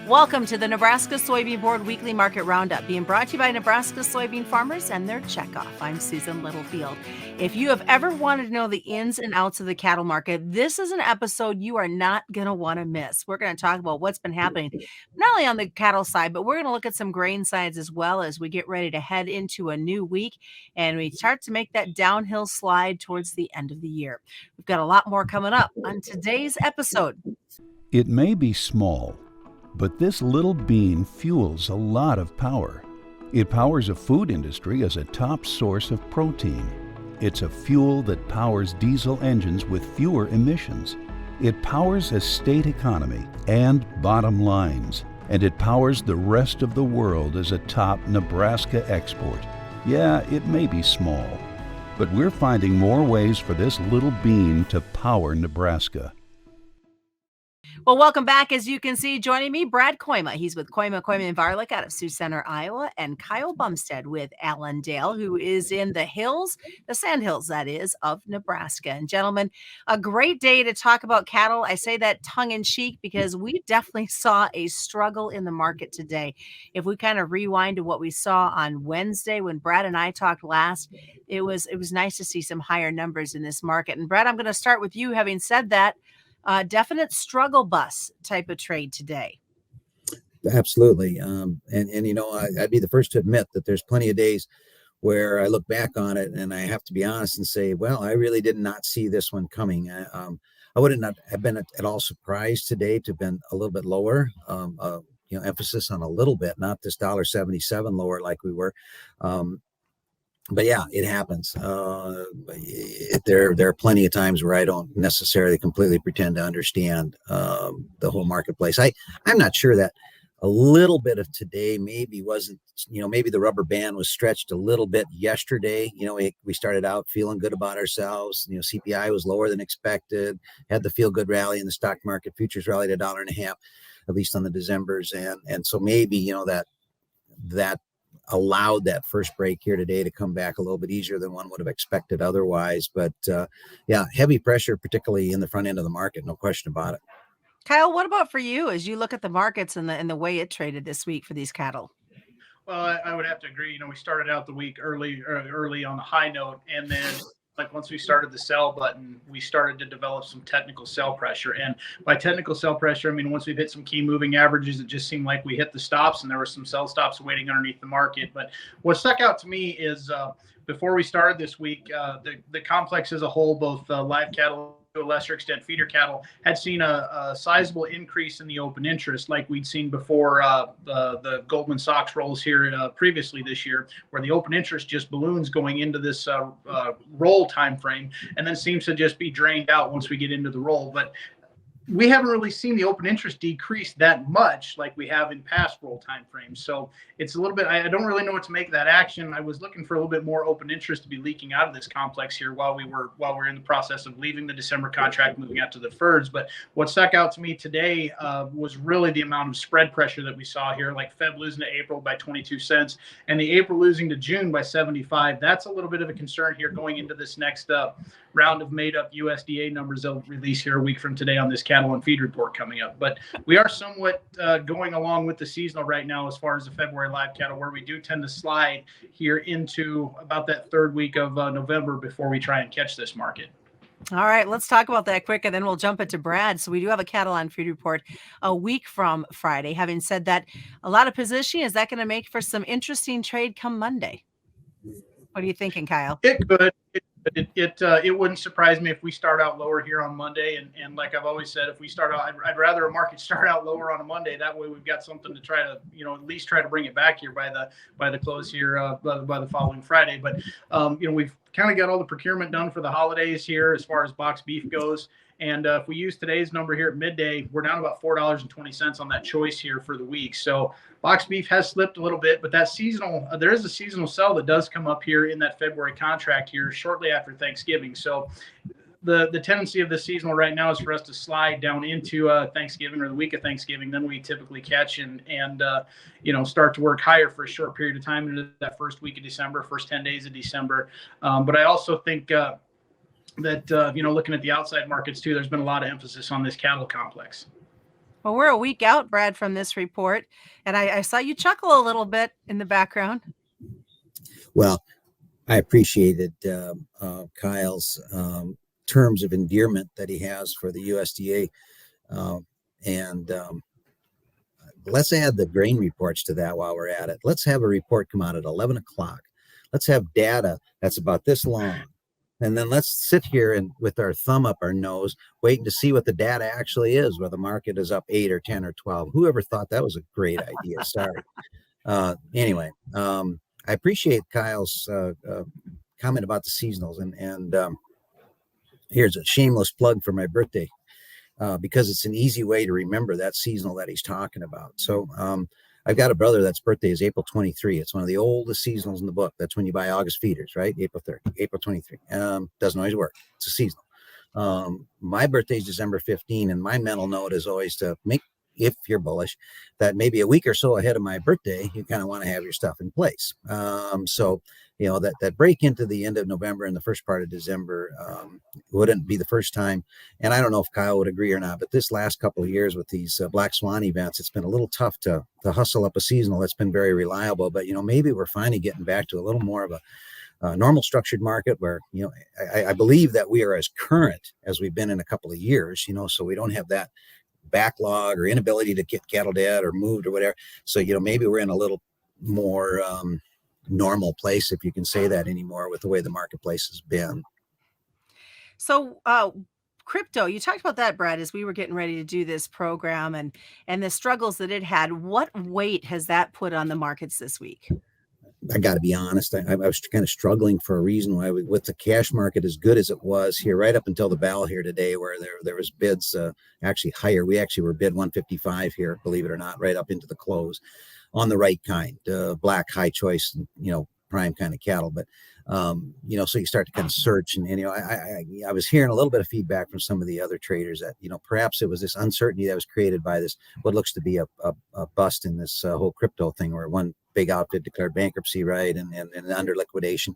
Welcome to the Nebraska Soybean Board Weekly Market Roundup, being brought to you by Nebraska soybean farmers and their checkoff. I'm Susan Littlefield. If you have ever wanted to know the ins and outs of the cattle market, this is an episode you are not going to want to miss. We're going to talk about what's been happening, not only on the cattle side, but we're going to look at some grain sides as well as we get ready to head into a new week and we start to make that downhill slide towards the end of the year. We've got a lot more coming up on today's episode. It may be small, but this little bean fuels a lot of power. It powers a food industry as a top source of protein. It's a fuel that powers diesel engines with fewer emissions. It powers a state economy and bottom lines. And it powers the rest of the world as a top Nebraska export. Yeah, it may be small, but we're finding more ways for this little bean to power Nebraska. Well, welcome back. As you can see, joining me, Brad Kooima. He's with Kooima and Varilek out of Sioux Center, Iowa, and Kyle Bumsted with Allendale, who is in the hills, the sandhills, that is, of Nebraska. And gentlemen, a great day to talk about cattle. I say that tongue-in-cheek because we definitely saw a struggle in the market today. If we kind of rewind to what we saw on Wednesday when Brad and I talked last, it was nice to see some higher numbers in this market. And Brad, I'm going to start with you. Having said that, definite struggle bus type of trade today. Absolutely. I'd be the first to admit that there's plenty of days where I look back on it and I have to be honest and say, well, I really did not see this one coming. I would not have been at all surprised today to have been a little bit lower. Emphasis on a little bit, not this $1.77 lower like we were. But yeah, it happens. There are plenty of times where I don't necessarily completely pretend to understand the whole marketplace. I'm not sure that a little bit of today maybe wasn't, maybe the rubber band was stretched a little bit yesterday. We started out feeling good about ourselves. CPI was lower than expected, had the feel good rally in the stock market. Futures rallied $1.50, at least on the Decembers. And so maybe, that allowed that first break here today to come back a little bit easier than one would have expected otherwise. But heavy pressure, particularly in the front end of the market, no question about it. Kyle, what about for you as you look at the markets and the way it traded this week for these cattle? Well, I would have to agree. We started out the week early on a high note, and then once we started the sell button, we started to develop some technical sell pressure. And by technical sell pressure, I mean, once we've hit some key moving averages, it just seemed like we hit the stops and there were some sell stops waiting underneath the market. But what stuck out to me is before we started this week, the complex as a whole, both live cattle, to a lesser extent feeder cattle, had seen a sizable increase in the open interest like we'd seen before the Goldman Sachs rolls here previously this year, where the open interest just balloons going into this roll time frame and then seems to just be drained out once we get into the roll. But we haven't really seen the open interest decrease that much like we have in past roll time frames. So it's a little bit, I don't really know what to make of that action. I was looking for a little bit more open interest to be leaking out of this complex here while we're in the process of leaving the December contract, moving out to the FERDs. But what stuck out to me today was really the amount of spread pressure that we saw here, like Feb losing to April by 22 cents and the April losing to June by 75. That's a little bit of a concern here going into this next round of made up USDA numbers they'll release here a week from today on this cattle and feed report coming up. But we are somewhat going along with the seasonal right now as far as the February live cattle, where we do tend to slide here into about that third week of November before we try and catch this market. All right, let's talk about that quick, and then we'll jump into Brad. So we do have a cattle on feed report a week from Friday. Having said that, a lot of positioning, is that going to make for some interesting trade come Monday? What are you thinking, Kyle? It could. It wouldn't surprise me if we start out lower here on Monday. And like I've always said, if we start out, I'd rather a market start out lower on a Monday. That way we've got something to try to, at least try to bring it back here by the close here by the following Friday. But, we've kind of got all the procurement done for the holidays here as far as boxed beef goes. And if we use today's number here at midday, we're down about $4.20 on that choice here for the week. So boxed beef has slipped a little bit, but that seasonal, there is a seasonal sell that does come up here in that February contract here shortly after Thanksgiving. So the tendency of the seasonal right now is for us to slide down into Thanksgiving or the week of Thanksgiving. Then we typically catch and start to work higher for a short period of time into that first week of December, first 10 days of December. But I also think that looking at the outside markets too, there's been a lot of emphasis on this cattle complex. Well, we're a week out, Brad, from this report, and I saw you chuckle a little bit in the background. Well, I appreciated Kyle's terms of endearment that he has for the USDA. And let's add the grain reports to that while we're at it. Let's have a report come out at 11 o'clock. Let's have data that's about this long. And then let's sit here and with our thumb up our nose, waiting to see what the data actually is, whether the market is up 8 or 10 or 12. Whoever thought that was a great idea? Sorry. Anyway, I appreciate Kyle's comment about the seasonals. And here's a shameless plug for my birthday. Because it's an easy way to remember that seasonal that he's talking about. So I've got a brother that's birthday is April 23. It's one of the oldest seasonals in the book. That's when you buy August feeders, right? April 3rd, April 23. Doesn't always work. It's a seasonal. My birthday is December 15, and my mental note is always to make, if you're bullish, that maybe a week or so ahead of my birthday, you kind of want to have your stuff in place. So, you know, that break into the end of November and the first part of December wouldn't be the first time. And I don't know if Kyle would agree or not, but this last couple of years with these Black Swan events, it's been a little tough to hustle up a seasonal that's been very reliable. But, you know, maybe we're finally getting back to a little more of a normal structured market where, you know, I believe that we are as current as we've been in a couple of years, you know, so we don't have that backlog or inability to get cattle dead or moved or whatever. So, you know, maybe we're in a little more normal place, if you can say that anymore, with the way the marketplace has been. So, crypto, you talked about that, Brad, as we were getting ready to do this program and the struggles that it had. What weight has that put on the markets this week? I got to be honest. I was kind of struggling for a reason why, with the cash market as good as it was here, right up until the bell here today, where there was bids actually higher. We actually were bid 155 here, believe it or not, right up into the close, on the right kind, black, high choice, you know, prime kind of cattle. But you know, so you start to kind of search, and you know, I was hearing a little bit of feedback from some of the other traders that, you know, perhaps it was this uncertainty that was created by this what looks to be a bust in this whole crypto thing, where one big outfit declared bankruptcy, right, and under liquidation.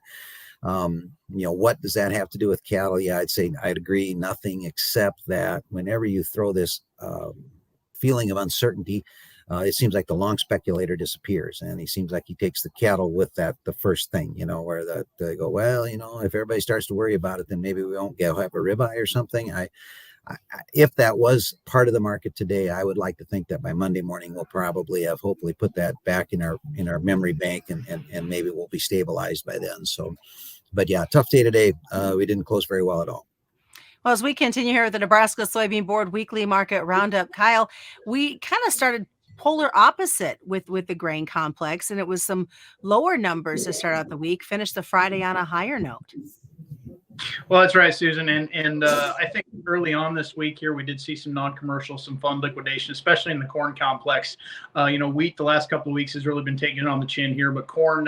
You know, what does that have to do with cattle? Yeah, I'd say I'd agree, nothing, except that whenever you throw this feeling of uncertainty, it seems like the long speculator disappears, and he seems like he takes the cattle with that the first thing, you know, where they go, well, you know, if everybody starts to worry about it, then maybe we won't have a ribeye or something. If that was part of the market today, I would like to think that by Monday morning we'll probably have hopefully put that back in our memory bank, and maybe we'll be stabilized by then. So, but yeah, tough day today. We didn't close very well at all. Well, as we continue here at the Nebraska Soybean Board Weekly Market Roundup, Kyle, we kind of started polar opposite with the grain complex, and it was some lower numbers to start out the week, finished the Friday on a higher note. Well, that's right, Susan. And I think early on this week here, we did see some non-commercial, some fund liquidation, especially in the corn complex. You know, wheat the last couple of weeks has really been taking it on the chin here, but corn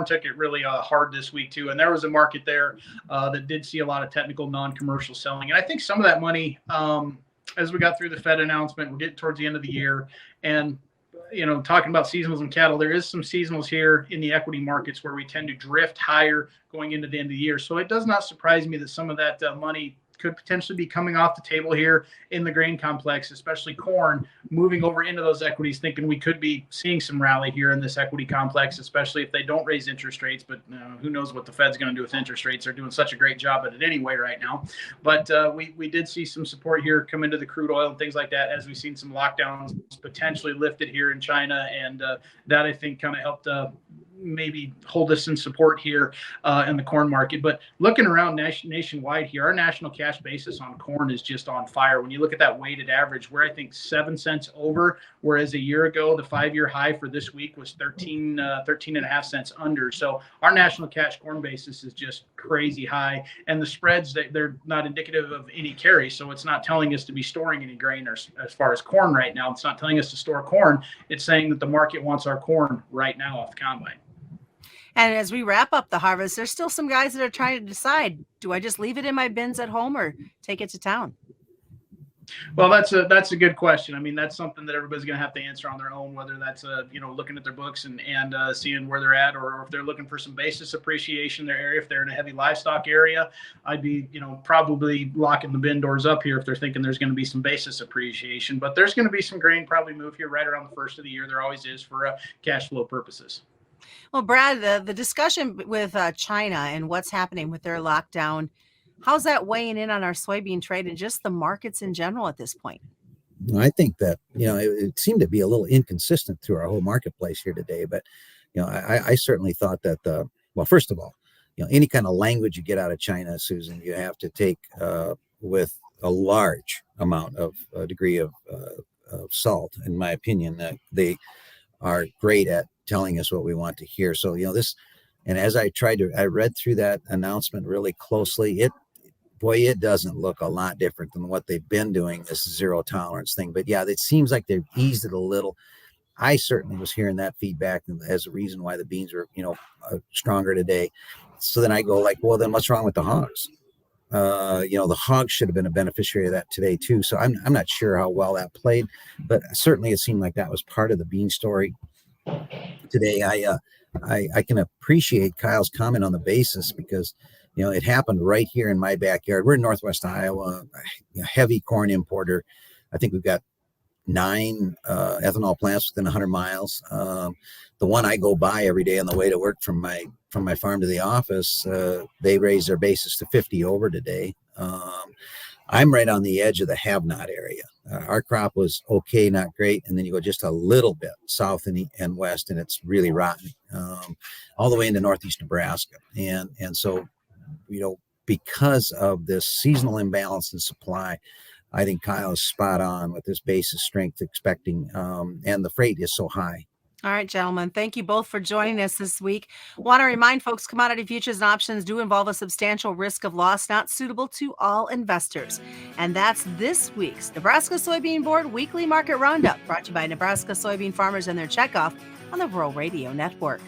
took it really hard this week too. And there was a market there that did see a lot of technical non-commercial selling. And I think some of that money, as we got through the Fed announcement, we're getting towards the end of the year, and you know, talking about seasonals and cattle, there is some seasonals here in the equity markets where we tend to drift higher going into the end of the year. So it does not surprise me that some of that money could potentially be coming off the table here in the grain complex, especially corn, moving over into those equities, thinking we could be seeing some rally here in this equity complex, especially if they don't raise interest rates. But who knows what the Fed's going to do with interest rates. They're doing such a great job at it anyway right now. But we did see some support here come into the crude oil and things like that, as we've seen some lockdowns potentially lifted here in China. And that, I think, kind of helped maybe hold us in support here in the corn market. But looking around nationwide here, our national cash basis on corn is just on fire. When you look at that weighted average, we're, I think, 7 cents over, whereas a year ago, the 5-year high for this week was 13 and a half cents under. So our national cash corn basis is just crazy high. And the spreads, they're not indicative of any carry. So it's not telling us to be storing any grain, or as far as corn right now, it's not telling us to store corn. It's saying that the market wants our corn right now off the combine. And as we wrap up the harvest, there's still some guys that are trying to decide, do I just leave it in my bins at home or take it to town? Well, that's a good question. I mean, that's something that everybody's going to have to answer on their own, whether that's looking at their books and seeing where they're at, or if they're looking for some basis appreciation in their area. If they're in a heavy livestock area, I'd be probably locking the bin doors up here if they're thinking there's going to be some basis appreciation. But there's going to be some grain probably move here right around the first of the year. There always is for cash flow purposes. Well, Brad, the discussion with China and what's happening with their lockdown, how's that weighing in on our soybean trade and just the markets in general at this point? I think that, it seemed to be a little inconsistent through our whole marketplace here today. But, I certainly thought that, well, first of all, any kind of language you get out of China, Susan, you have to take with a large amount of degree of salt, in my opinion. They are great at telling us what we want to hear. So, and as I read through that announcement really closely, it doesn't look a lot different than what they've been doing, this zero tolerance thing. But yeah, it seems like they've eased it a little. I certainly was hearing that feedback as a reason why the beans are, stronger today. So then I go like, well, then what's wrong with the hogs? The hogs should have been a beneficiary of that today too. So I'm not sure how well that played, but certainly it seemed like that was part of the bean story today. I can appreciate Kyle's comment on the basis because, it happened right here in my backyard. We're in Northwest Iowa, a heavy corn importer. I think we've got 9 ethanol plants within 100 miles. The one I go by every day on the way to work from my farm to the office, they raised their basis to 50 over today. I'm right on the edge of the have-not area. Our crop was okay, not great, and then you go just a little bit south and west, and it's really rotten, all the way into northeast Nebraska. And so, because of this seasonal imbalance in supply, I think Kyle is spot on with this basis strength expecting, and the freight is so high. All right, gentlemen, thank you both for joining us this week. Want to remind folks, commodity futures and options do involve a substantial risk of loss not suitable to all investors. And that's this week's Nebraska Soybean Board Weekly Market Roundup, brought to you by Nebraska soybean farmers and their checkoff on the Rural Radio Network.